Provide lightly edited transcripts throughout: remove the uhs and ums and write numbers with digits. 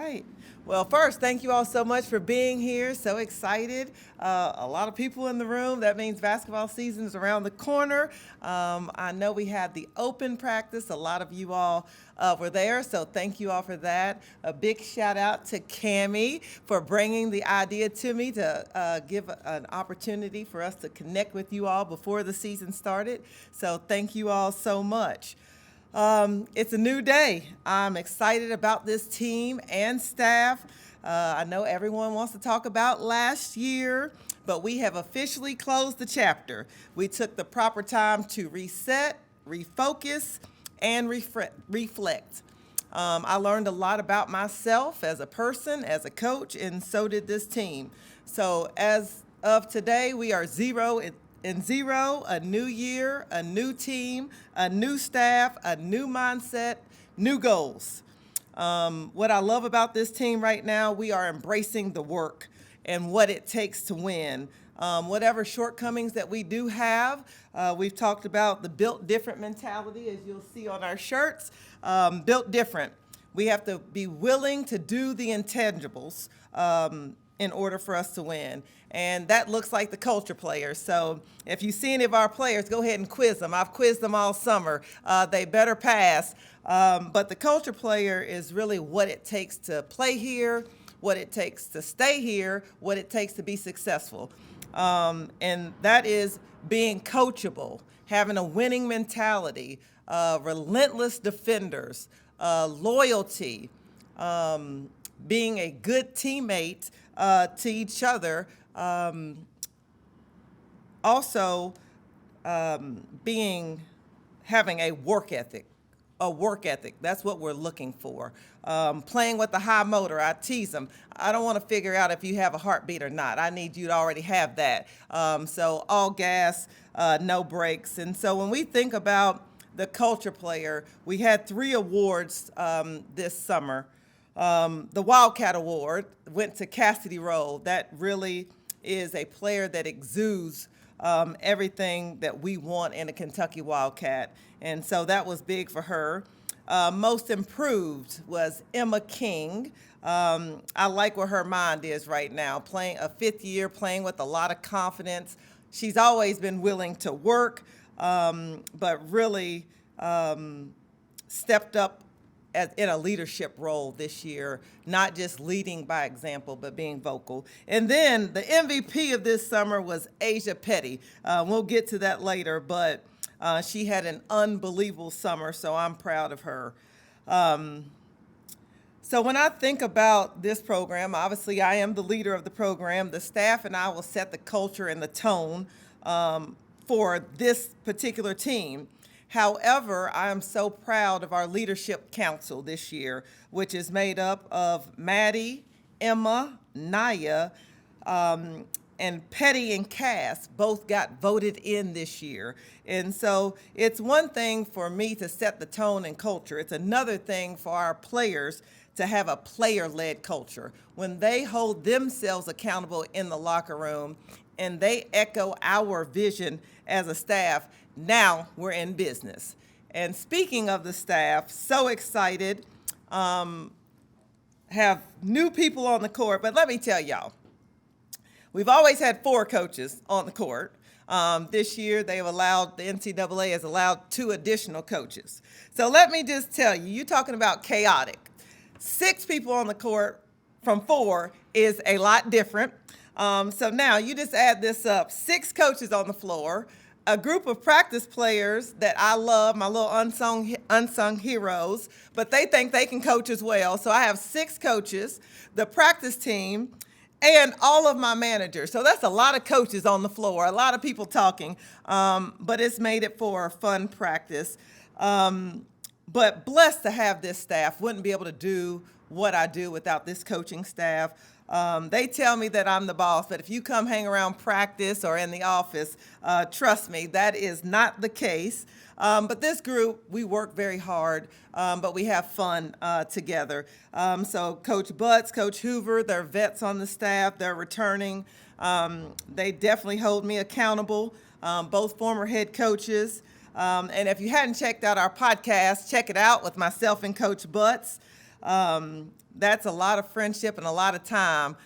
right. Well, first, thank you all so much for being here. So excited. A lot of people in the room. That means basketball season is around the corner. I know we had the open practice. A lot of you all were there. So thank you all for that. A big shout out to Cammie for bringing the idea to me to give an opportunity for us to connect with you all before the season started. So thank you all so much. It's a new day. I'm excited about this team and staff. I know everyone wants to talk about last year, but we have officially closed the chapter. We took the proper time to reset, refocus, and reflect. I learned a lot about myself as a person, as a coach, and so did this team. So as of today, we are in zero, a new year, a new team, a new staff, a new mindset, new goals. What I love about this team right now, we are embracing the work and what it takes to win. Whatever shortcomings that we do have, we've talked about the built different mentality, as you'll see on our shirts, built different. We have to be willing to do the intangibles in order for us to win. And that looks like the culture players. So if you see any of our players, go ahead and quiz them. I've quizzed them all summer. They better pass. But the culture player is really what it takes to play here, what it takes to stay here, what it takes to be successful. And that is being coachable, having a winning mentality, relentless defenders, loyalty, being a good teammate to each other, also having a work ethic. A work ethic. That's what we're looking for. Playing with the high motor. I tease them. I don't want to figure out if you have a heartbeat or not. I need you to already have that. So all gas, no brakes. And so when we think about the culture player, we had 3 awards this summer. The Wildcat Award went to Cassidy Rowe. That really is a player that exudes everything that we want in a Kentucky Wildcat. And so that was big for her. Most improved was Emma King. I like where her mind is right now, playing a 5th year, playing with a lot of confidence. She's always been willing to work, but really stepped up in a leadership role this year, not just leading by example, but being vocal. And then the MVP of this summer was Asia Petty. We'll get to that later, but she had an unbelievable summer, so I'm proud of her. So when I think about this program, obviously I am the leader of the program. The staff and I will set the culture and the tone for this particular team. However, I am so proud of our leadership council this year, which is made up of Maddie, Emma, Naya, and Petty and Cass both got voted in this year. And so it's one thing for me to set the tone and culture. It's another thing for our players to have a player-led culture. When they hold themselves accountable in the locker room and they echo our vision as a staff, now we're in business. And speaking of the staff, so excited, have new people on the court, but let me tell y'all, we've always had 4 coaches on the court. This year, the NCAA has allowed 2 additional coaches. So let me just tell you, you're talking about chaotic. 6 people on the court from 4 is a lot different. So now you just add this up, 6 coaches on the floor, a group of practice players that I love, my little unsung heroes, but they think they can coach as well. So I have 6 coaches, the practice team, and all of my managers. So that's a lot of coaches on the floor, a lot of people talking, but it's made it for a fun practice. But blessed to have this staff. Wouldn't be able to do what I do without this coaching staff. They tell me that I'm the boss, but if you come hang around practice or in the office, trust me, that is not the case. But this group, we work very hard, but we have fun together. So Coach Butts, Coach Hoover, they're vets on the staff, they're returning. They definitely hold me accountable, both former head coaches. And if you hadn't checked out our podcast, check it out with myself and Coach Butts. That's a lot of friendship and a lot of time.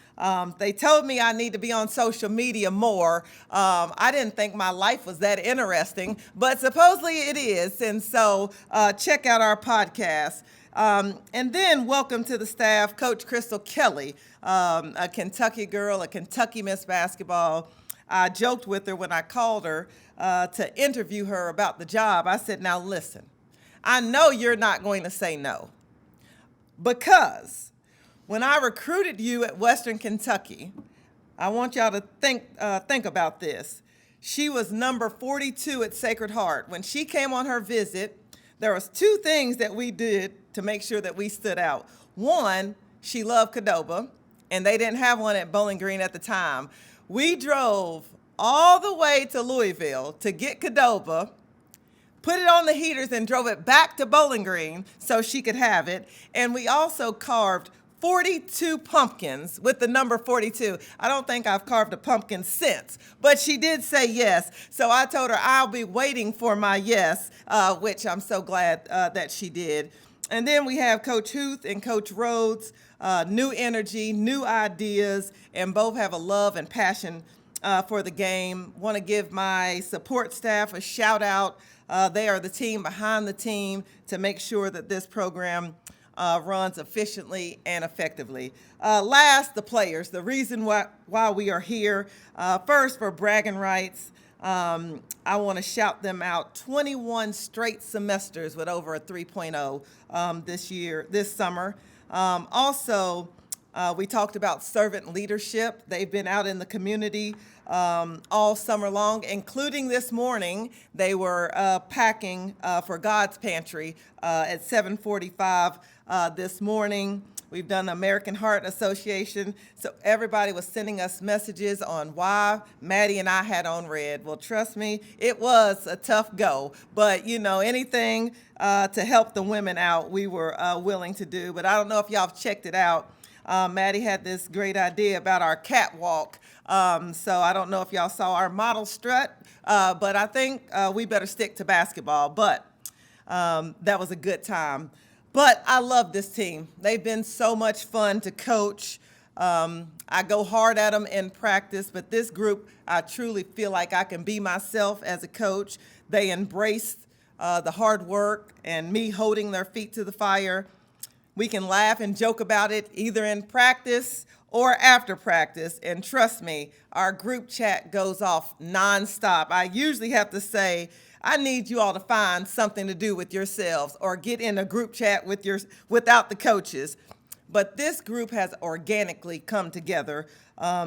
They told me I need to be on social media more. I didn't think my life was that interesting, but supposedly it is. And so check out our podcast. And then welcome to the staff, Coach Crystal Kelly, a Kentucky girl, a Kentucky Miss Basketball. I joked with her when I called her to interview her about the job. I said, now listen, I know you're not going to say no, because when I recruited you at Western Kentucky, I want y'all to think about this. She was number 42 at Sacred Heart. When she came on her visit, there was two things that we did to make sure that we stood out. One, she loved Qdoba, and they didn't have one at Bowling Green at the time. We drove all the way to Louisville to get Qdoba, put it on the heaters, and drove it back to Bowling Green so she could have it. And we also carved 42 pumpkins with the number 42. I don't think I've carved a pumpkin since, but she did say yes. So I told her I'll be waiting for my yes, which I'm so glad that she did. And then we have Coach Huth and Coach Rhodes, new energy, new ideas, and both have a love and passion for the game. Want to give my support staff a shout out. They are the team behind the team to make sure that this program runs efficiently and effectively. Last, the players, the reason why we are here. First, for bragging rights, I want to shout them out. 21 straight semesters with over a 3.0 this summer. Also, we talked about servant leadership. They've been out in the community all summer long, including this morning. They were packing for God's Pantry at 7:45 this morning. We've done the American Heart Association. So everybody was sending us messages on why Maddie and I had on red. Well, trust me, it was a tough go. But, anything to help the women out, we were willing to do. But I don't know if y'all have checked it out. Maddie had this great idea about our catwalk. So I don't know if y'all saw our model strut, but I think we better stick to basketball. But that was a good time. But I love this team. They've been so much fun to coach. I go hard at them in practice, but this group, I truly feel like I can be myself as a coach. They embrace the hard work and me holding their feet to the fire. We can laugh and joke about it either in practice or after practice. And trust me, our group chat goes off nonstop. I usually have to say, I need you all to find something to do with yourselves or get in a group chat without the coaches. But this group has organically come together.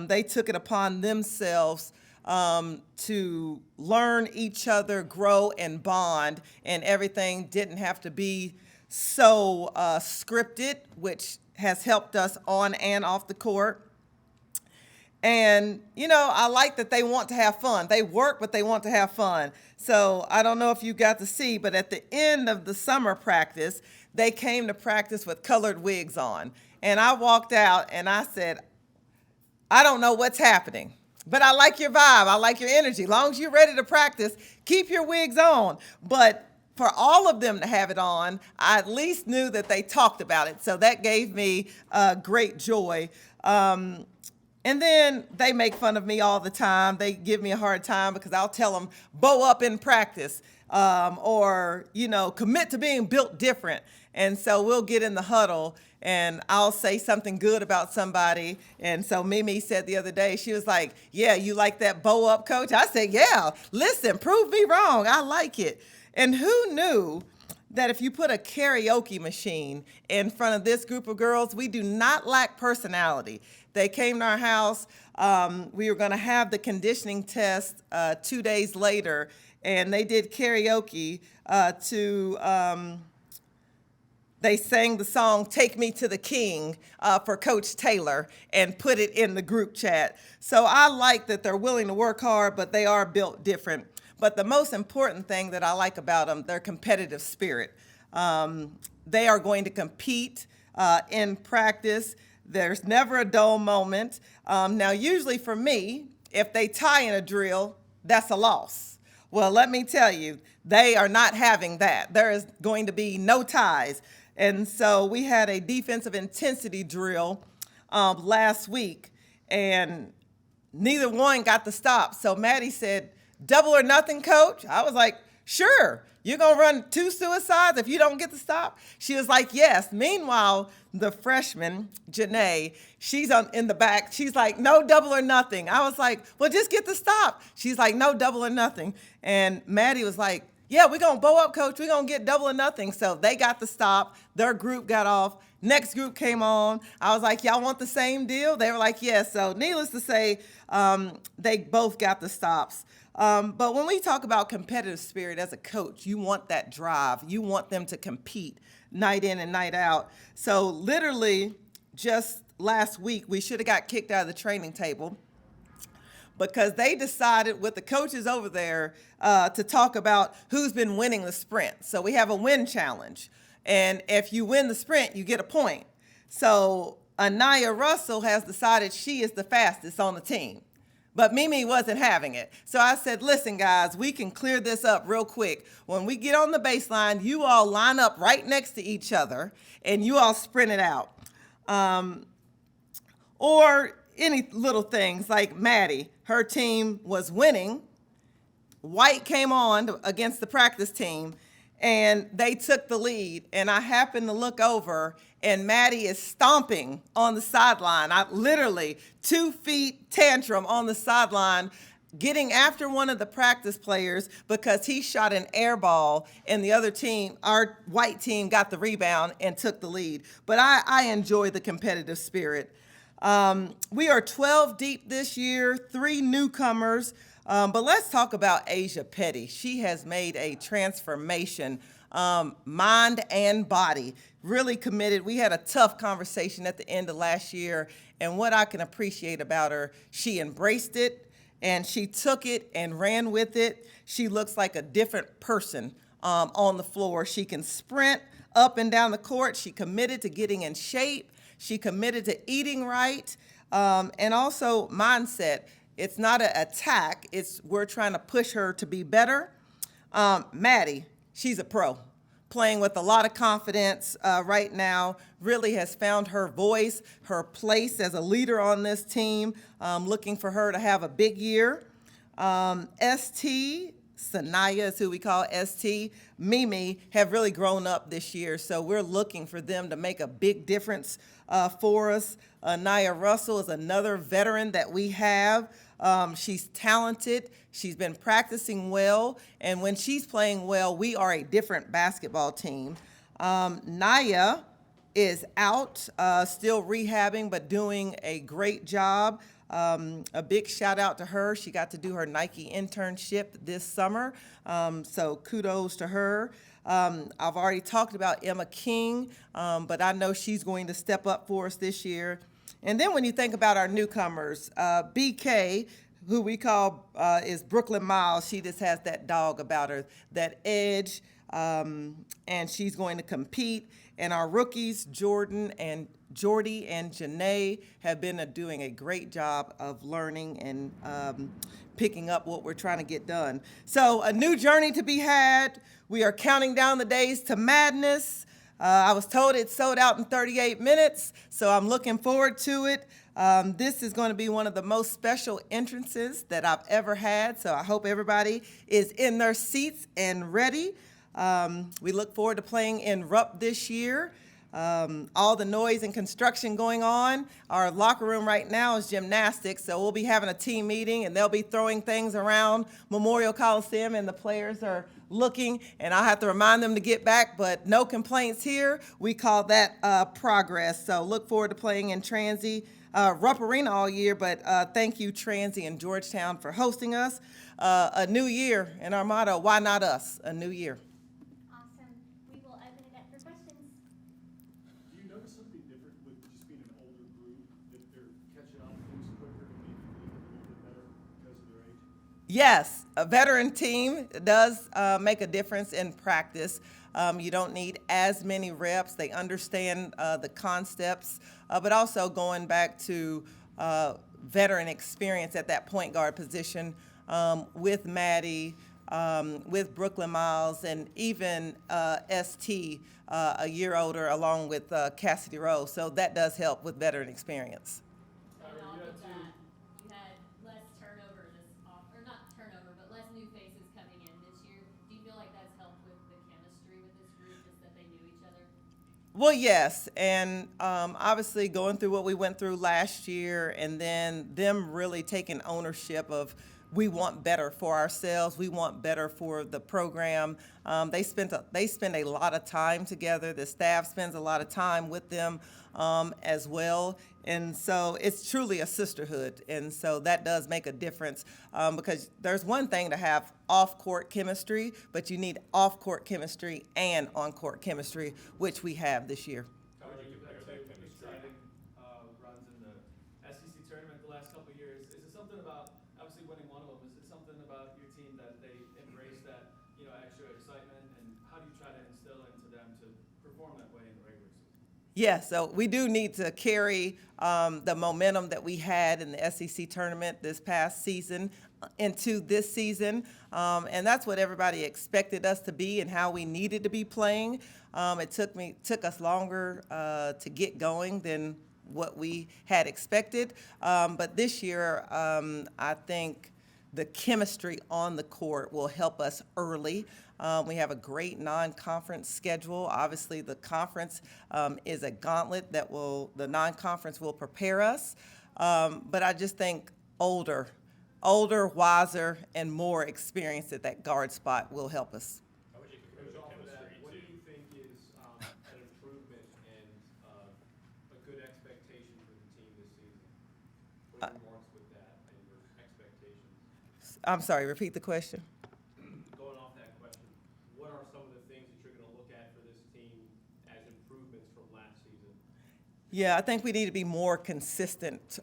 They took it upon themselves to learn each other, grow, and bond, and everything didn't have to be so scripted, which has helped us on and off the court. And, I like that they want to have fun. They work, but they want to have fun. So I don't know if you got to see, but at the end of the summer practice, they came to practice with colored wigs on. And I walked out and I said, I don't know what's happening, but I like your vibe. I like your energy. As long as you're ready to practice, keep your wigs on. But for all of them to have it on, I at least knew that they talked about it. So that gave me great joy. And then they make fun of me all the time. They give me a hard time because I'll tell them, bow up in practice or, commit to being built different. And so we'll get in the huddle and I'll say something good about somebody. And so Mimi said the other day, she was like, yeah, you like that bow up, coach? I said, yeah, listen, prove me wrong. I like it. And who knew that if you put a karaoke machine in front of this group of girls, we do not lack personality. They came to our house. We were going to have the conditioning test 2 days later, and they did karaoke they sang the song Take Me to the King for Coach Taylor and put it in the group chat. So I like that they're willing to work hard, but they are built different. But the most important thing that I like about them, their competitive spirit. They are going to compete in practice. There's never a dull moment. Now, usually for me, if they tie in a drill, that's a loss. Well, let me tell you, they are not having that. There is going to be no ties. And so we had a defensive intensity drill last week, and neither one got the stop. So Maddie said, double or nothing, coach? I was like, sure. You're going to run 2 suicides if you don't get the stop? She was like, yes. Meanwhile, the freshman, Janae, she's in the back. She's like, no double or nothing. I was like, well, just get the stop. She's like, no double or nothing. And Maddie was like, yeah, we're going to bow up, coach. We're going to get double or nothing. So they got the stop. Their group got off. Next group came on. I was like, y'all want the same deal? They were like, yes. So needless to say, they both got the stops. But when we talk about competitive spirit as a coach, you want that drive. You want them to compete night in and night out. So literally just last week, we should have got kicked out of the training table because they decided with the coaches over there to talk about who's been winning the sprint. So we have a win challenge. And if you win the sprint, you get a point. So Anaya Russell has decided she is the fastest on the team. But Mimi wasn't having it. So I said, listen, guys, we can clear this up real quick. When we get on the baseline, you all line up right next to each other, and you all sprint it out. Or any little things like Maddie, her team was winning. White came on against the practice team, and they took the lead. And I happened to look over, and Maddie is stomping on the sideline. I literally 2 feet tantrum on the sideline, getting after one of the practice players because he shot an air ball, and the other team, our white team, got the rebound and took the lead. But I enjoy the competitive spirit. We are 12 deep this year, 3 newcomers. But let's talk about Asia Petty. She has made a transformation, mind and body, really committed. We had a tough conversation at the end of last year, and what I can appreciate about her, she embraced it, and she took it and ran with it. She looks like a different person on the floor. She can sprint up and down the court. She committed to getting in shape. She committed to eating right, and also mindset. It's not an attack. We're trying to push her to be better. Maddie, she's a pro, playing with a lot of confidence right now, really has found her voice, her place as a leader on this team, looking for her to have a big year. ST, Sanaya is who we call ST, Mimi have really grown up this year, so we're looking for them to make a big difference for us. Naya Russell is another veteran that we have. She's talented. She's been practicing well. And when she's playing well, we are a different basketball team. Naya is out, still rehabbing, but doing a great job. A big shout out to her. She got to do her Nike internship this summer. So kudos to her. I've already talked about Emma King, but I know she's going to step up for us this year. And then when you think about our newcomers, BK, who we call is Brooklyn Miles, she just has that dog about her, that edge, and she's going to compete. And our rookies, Jordy and Janae, have been doing a great job of learning and picking up what we're trying to get done. So a new journey to be had. We are counting down the days to madness. I was told it sold out in 38 minutes, so I'm looking forward to it. This is going to be one of the most special entrances that I've ever had, so I hope everybody is in their seats and ready. We look forward to playing in Rupp this year. All the noise and construction going on. Our locker room right now is gymnastics, so we'll be having a team meeting, and they'll be throwing things around Memorial Coliseum, and the players are looking, and I'll have to remind them to get back, but no complaints here. We call that progress, so look forward to playing in Transy, Rupp Arena all year, but thank you, Transy and Georgetown, for hosting us. A new year, and our motto, why not us? A new year. Awesome. We will open it up for questions. Do you notice something different with just being an older group, that they're catching on to things quicker and maybe a little bit better because of their age? Yes, a veteran team does make a difference in practice. You don't need as many reps. They understand the concepts, but also going back to veteran experience at that point guard position with Maddie, with Brooklyn Miles and even ST, a year older, along with Cassidy Rose. So that does help with veteran experience. And Kyra, off you had of two. that, you had less turnover this off, or not turnover, but less new faces coming in this year. Do you feel like that's helped with the chemistry with this group, just that they knew each other? Well, yes, and obviously going through what we went through last year, and then them really taking ownership of we want better for ourselves, we want better for the program. They spend a lot of time together. The staff spends a lot of time with them as well, and so it's truly a sisterhood, and so that does make a difference because there's one thing to have off-court chemistry, but you need off-court chemistry and on-court chemistry, which we have this year. How would you compare that Two chemistry? exciting runs in the SEC tournament the last couple of years. Is it something about, obviously winning one of them, is it something about your team that they embrace that, extra excitement? And how do you try to instill into them to perform that way in the regular season? Yeah, so we do need to carry the momentum that we had in the SEC tournament this past season into this season. And that's what everybody expected us to be and how we needed to be playing. It took us longer to get going than what we had expected. But this year, I think the chemistry on the court will help us early. We have a great non-conference schedule. Obviously, the conference is a gauntlet the non-conference will prepare us. But I just think older, wiser, and more experienced at that guard spot will help us. How would you compare Coach, the off of that, chemistry what do to? you think is an improvement and a good expectation for the team this season? What are your marks with that and your expectations? I'm sorry, repeat the question. Going off that question, what are some of the things that you're going to look at for this team as improvements from last season? Yeah, I think we need to be more consistent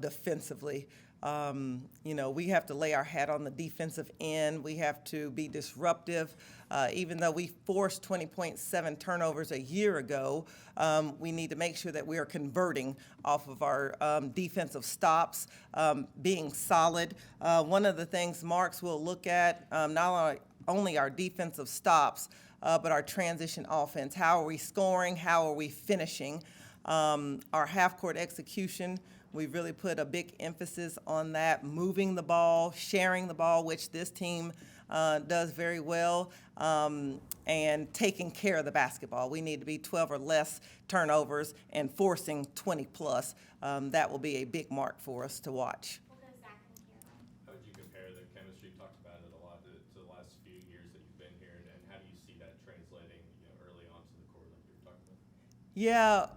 defensively. We have to lay our hat on the defensive end. We have to be disruptive. Even though we forced 20.7 turnovers a year ago, we need to make sure that we are converting off of our defensive stops, being solid. One of the things Marks will look at, not only our defensive stops, but our transition offense. How are we scoring? How are we finishing? Our half-court execution, we've really put a big emphasis on that, moving the ball, sharing the ball, which this team does very well, and taking care of the basketball. We need to be 12 or less turnovers and forcing 20-plus. That will be a big mark for us to watch. We'll go Zach and Kyra. How would you compare the chemistry? You've talked about it a lot to the last few years that you've been here, and how do you see that translating, early onto the court like you were talking about? Yeah,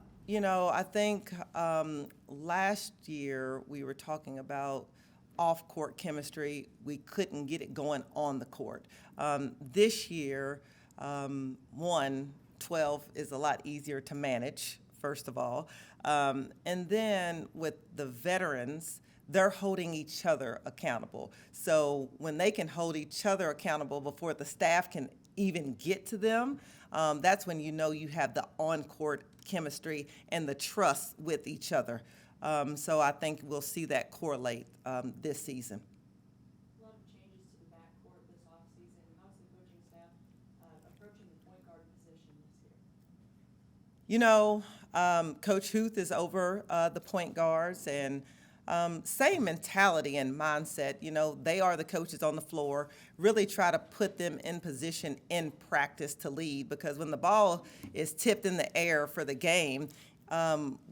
I think last year we were talking about off-court chemistry. We couldn't get it going on the court. This year, 12 is a lot easier to manage, first of all. And then with the veterans, they're holding each other accountable. So when they can hold each other accountable before the staff can even get to them, that's when you have the on-court chemistry and the trust with each other. So I think we'll see that correlate this season. A lot of changes to the backcourt this offseason. How's the coaching staff approaching the point guard position this year? Coach Huth is over the point guards, and same mentality and mindset. They are the coaches on the floor. Really try to put them in position in practice to lead, because when the ball is tipped in the air for the game,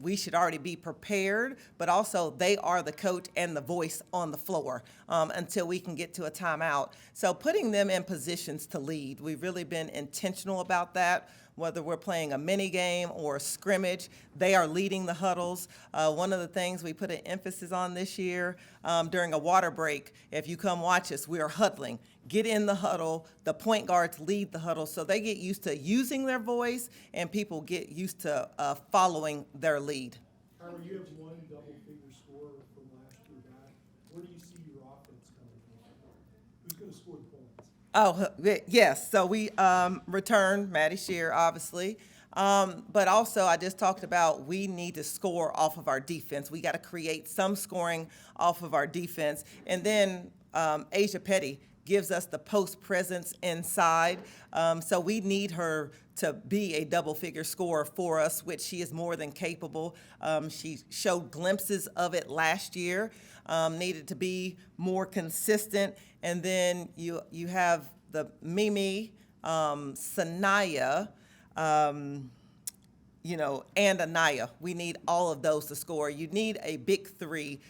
we should already be prepared, but also they are the coach and the voice on the floor until we can get to a timeout. So putting them in positions to lead, we've really been intentional about that. Whether we're playing a mini game or a scrimmage, they are leading the huddles. One of the things we put an emphasis on this year during a water break, if you come watch us, we are huddling. Get in the huddle. The point guards lead the huddle, so they get used to using their voice, and people get used to following their lead. Kyra, you have one double-figure scorer from last year back. Where do you see your offense coming from? Who's going to score the points? Oh, yes. So we returned Maddie Shear, obviously. But also, I just talked about we need to score off of our defense. We got to create some scoring off of our defense. And then Asia Petty gives us the post presence inside. So we need her to be a double-figure scorer for us, which she is more than capable. She showed glimpses of it last year, needed to be more consistent. And then you have the Mimi, Sanaya, and Anaya. We need all of those to score. You need a big three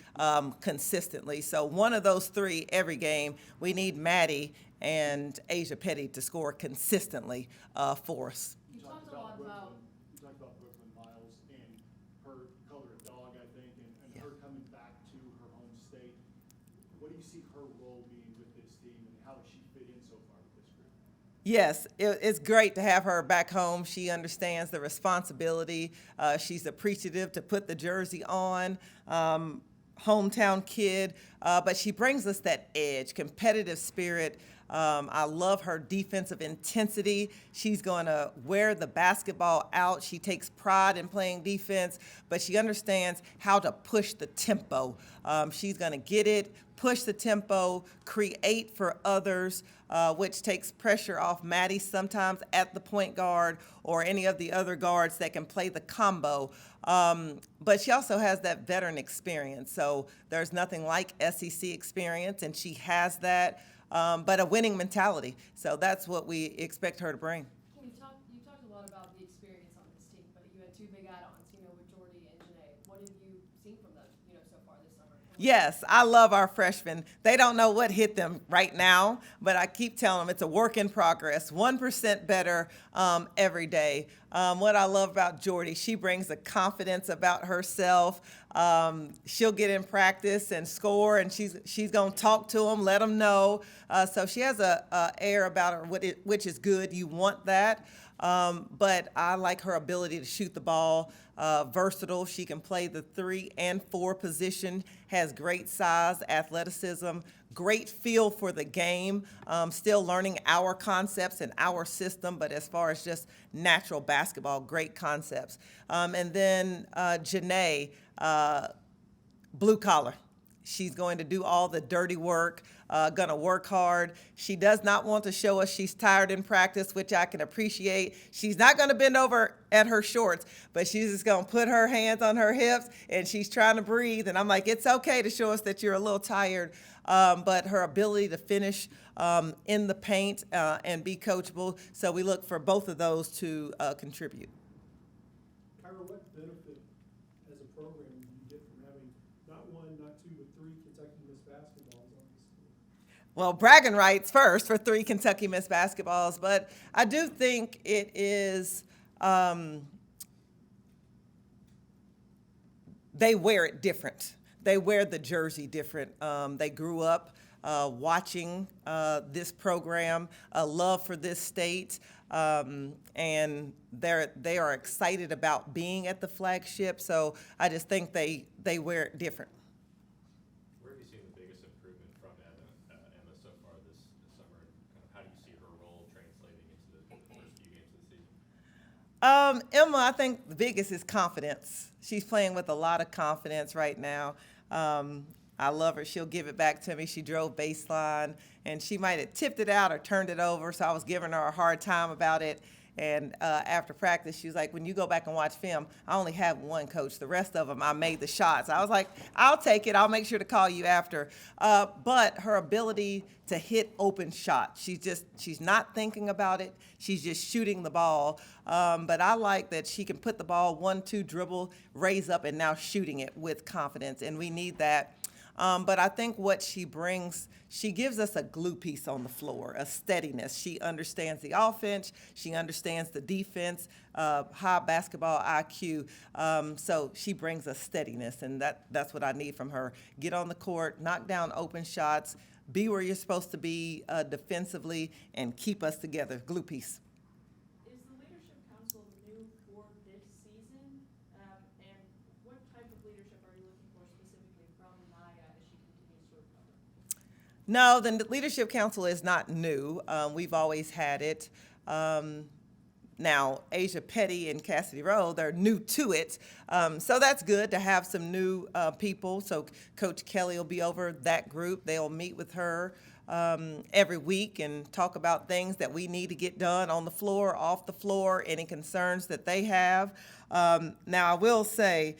consistently. So one of those three every game. We need Maddie and Asia Petty to score consistently for us. You talked about Brooklyn Miles and her color of dog, I think, and her coming back to her home state. What do you see her role being with this team, and how does she fit in so far with this group? Yes, it's great to have her back home. She understands the responsibility. She's appreciative to put the jersey on. Hometown kid, but she brings us that edge, competitive spirit. I love her defensive intensity. She's going to wear the basketball out. She takes pride in playing defense, but she understands how to push the tempo. She's going to get it, push the tempo, create for others, which takes pressure off Maddie sometimes at the point guard or any of the other guards that can play the combo. But she also has that veteran experience. So there's nothing like SEC experience, and she has that. But a winning mentality. So that's what we expect her to bring. You talked a lot about the experience on this team, but you had two big add-ons, with Jordy and Janae. What have you seen from them, so far this summer? Yes, I love our freshmen. They don't know what hit them right now, but I keep telling them it's a work in progress, 1% better every day. What I love about Jordy, she brings a confidence about herself. She'll get in practice and score, and she's going to talk to them, let them know. So she has a air about her, which is good. You want that. But I like her ability to shoot the ball. Versatile. She can play the 3 and 4 position, has great size, athleticism, great feel for the game, still learning our concepts and our system, but as far as just natural basketball, great concepts. And then Janae, blue collar. She's going to do all the dirty work, going to work hard. She does not want to show us she's tired in practice, which I can appreciate. She's not going to bend over at her shorts, but she's just going to put her hands on her hips, and she's trying to breathe. And I'm like, it's okay to show us that you're a little tired, but her ability to finish in the paint and be coachable. So we look for both of those to contribute. Kyra, what benefit as a program do you get from having not 1, not 2, but 3 Kentucky Miss basketballs on this team? Well, bragging rights first for 3 Kentucky Miss basketballs, but I do think it is, they wear it different. They wear the jersey different. They grew up watching this program, a love for this state, and they are excited about being at the flagship. So I just think they wear it different. Where have you seen the biggest improvement from Emma so far this summer? And kind of how do you see her role translating into the first few games of the season? Emma, I think the biggest is confidence. She's playing with a lot of confidence right now. I love her. She'll give it back to me. She drove baseline, and she might have tipped it out or turned it over, so I was giving her a hard time about it. And after practice, she was like, when you go back and watch film, I only have one coach. The rest of them, I made the shots. I was like, I'll take it. I'll make sure to call you after. But her ability to hit open shots, she's not thinking about it. She's just shooting the ball. But I like that she can put the ball 1-2 dribble, raise up, and now shooting it with confidence. And we need that. But I think what she brings, she gives us a glue piece on the floor, a steadiness. She understands the offense. She understands the defense, high basketball IQ. So she brings us steadiness, and that's what I need from her. Get on the court, knock down open shots, be where you're supposed to be defensively, and keep us together. Glue piece. Is the Leadership Council new for this season? And what type of leadership are you looking for specifically from Naya as she continues to recover? No, the Leadership Council is not new. We've always had it. Now, Asia Petty and Cassidy Rowe, they're new to it. So that's good to have some new people. So Coach Kelly will be over that group. They'll meet with her. every week and talk about things that we need to get done on the floor, off the floor, any concerns that they have. Now, I will say,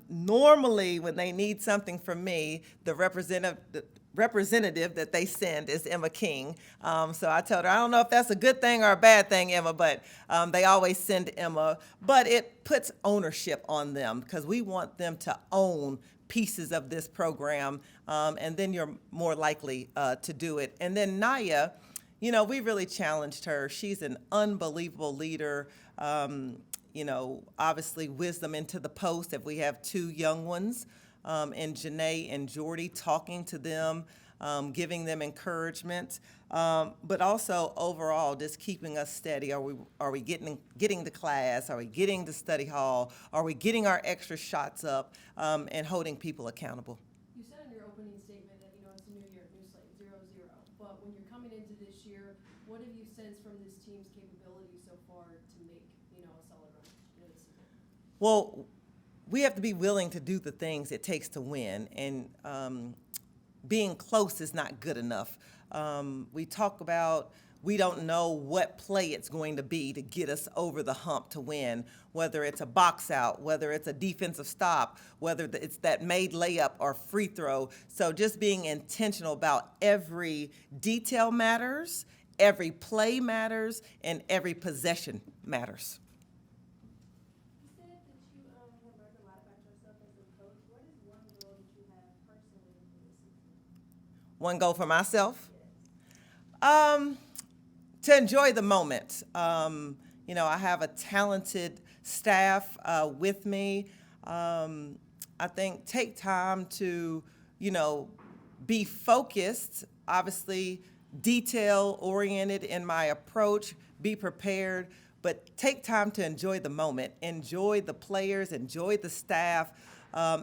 normally when they need something from me, the representative that they send is Emma King. So I told her, I don't know if that's a good thing or a bad thing, Emma, but they always send Emma. But it puts ownership on them because we want them to own pieces of this program, and then you're more likely to do it. And then Naya, you know, we really challenged her. She's an unbelievable leader. You know, obviously wisdom into the post if we have two young ones, and Janae and Jordy, talking to them, giving them encouragement, but also overall just keeping us steady. Are we getting to class? Are we getting to study hall? Are we getting our extra shots up, and holding people accountable? You said in your opening statement that, you know, it's a new year, new slate, 0-0. But when you're coming into this year, what have you sensed from this team's capability so far to make, you know, a solid run into the season? Well, we have to be willing to do the things it takes to win, and being close is not good enough. We talk about we don't know what play it's going to be to get us over the hump to win, whether it's a box out, whether it's a defensive stop, whether it's that made layup or free throw. So just being intentional about every detail matters, every play matters, and every possession matters. You said that you have learned a lot about yourself as a coach. What is one goal that you have personally for this season? One goal for myself? To enjoy the moment. You know, I have a talented staff with me. I think take time to, you know, be focused, obviously detail oriented in my approach, be prepared, but take time to enjoy the moment, enjoy the players, enjoy the staff,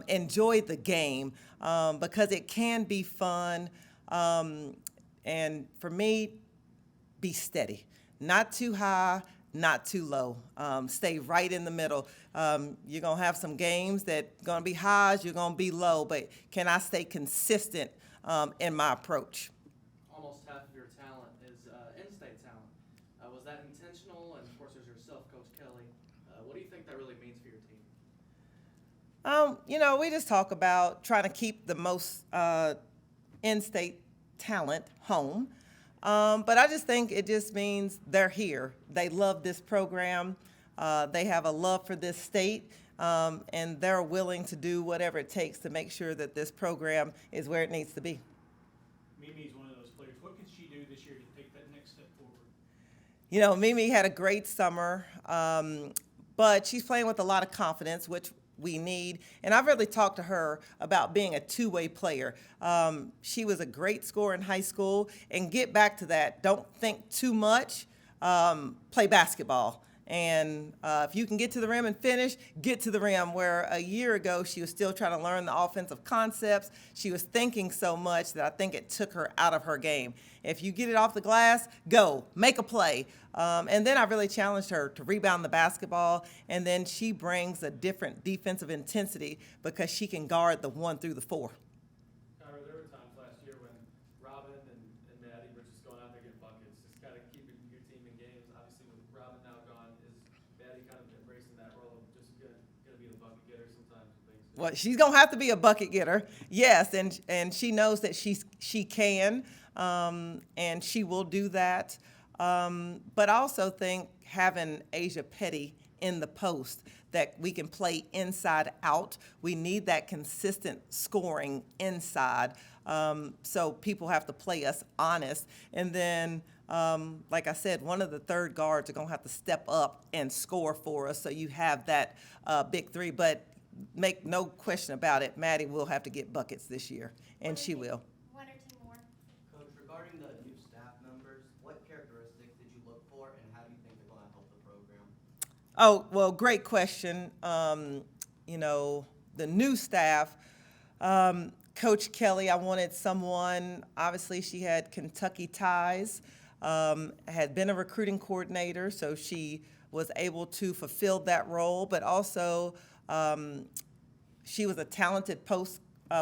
enjoy the game, because it can be fun. And for me, be steady, not too high, not too low. Stay right in the middle. You're gonna have some games that gonna be highs, you're gonna be low, but can I stay consistent in my approach? Almost half of your talent is in-state talent. Was that intentional? And of course, there's yourself, Coach Kelly. What do you think that really means for your team? You know, we just talk about trying to keep the most in-state talent home. But I just think it just means they're here. They love this program. They have a love for this state, and they're willing to do whatever it takes to make sure that this program is where it needs to be. Mimi's one of those players. What can she do this year to take that next step forward? You know, Mimi had a great summer, but she's playing with a lot of confidence, which we need. And I've really talked to her about being a two-way player. She was a great scorer in high school. And get back to that, don't think too much, play basketball. And if you can get to the rim and finish, get to the rim. Where a year ago, she was still trying to learn the offensive concepts. She was thinking so much that I think it took her out of her game. If you get it off the glass, go, make a play. And then I really challenged her to rebound the basketball. And then she brings a different defensive intensity because she can guard the 1 through the 4. Kyra, there were times last year when Robin and Maddie were just going out there getting buckets, just kind of keeping your team in games. Obviously, with Robin now gone, is Maddie kind of embracing that role of just gonna be the bucket getter sometimes and things? Well, she's gonna have to be a bucket getter, yes, and she knows that she can, and she will do that. But I also think having Asia Petty in the post that we can play inside out. We need that consistent scoring inside. So people have to play us honest. And then, like I said, one of the third guards are going to have to step up and score for us. So you have that big three. But make no question about it, Maddie will have to get buckets this year, and she will. One or two more. Coach, regarding the new staff members, what characteristics did you look for, and how do you think they're going to help the program? Oh, well, great question. You know, the new staff, Coach Kelly, I wanted someone, obviously she had Kentucky ties, had been a recruiting coordinator, so she was able to fulfill that role, but also she was a talented post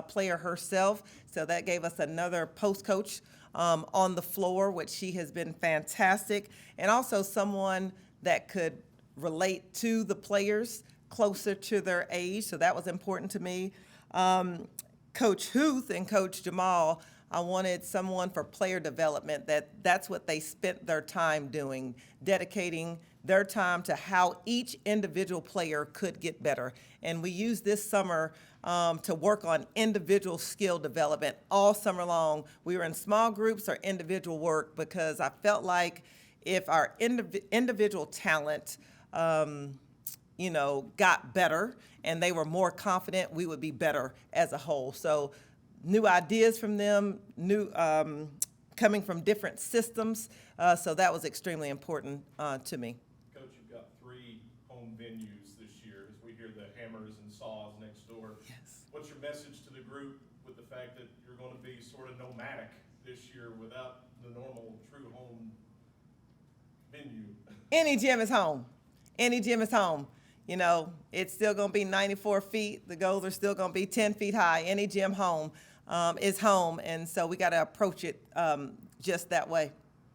player herself, so that gave us another post coach on the floor, which she has been fantastic, and also someone that could relate to the players closer to their age. So that was important to me. Coach Huth and Coach Jamal, I wanted someone for player development that's what they spent their time doing, dedicating their time to how each individual player could get better. And we used this summer to work on individual skill development all summer long. We were in small groups or individual work because I felt like if our individual talent got better and they were more confident, we would be better as a whole. So new ideas from them, new coming from different systems. So that was extremely important to me. Coach, you've got 3 home venues this year, as we hear the hammers and saws next door. Yes. What's your message to the group with the fact that you're going to be sort of nomadic this year without the normal true home venue? Any gym is home. Any gym is home. You know, it's still going to be 94 feet. The goals are still going to be 10 feet high. Any gym home is home. And so we got to approach it just that way.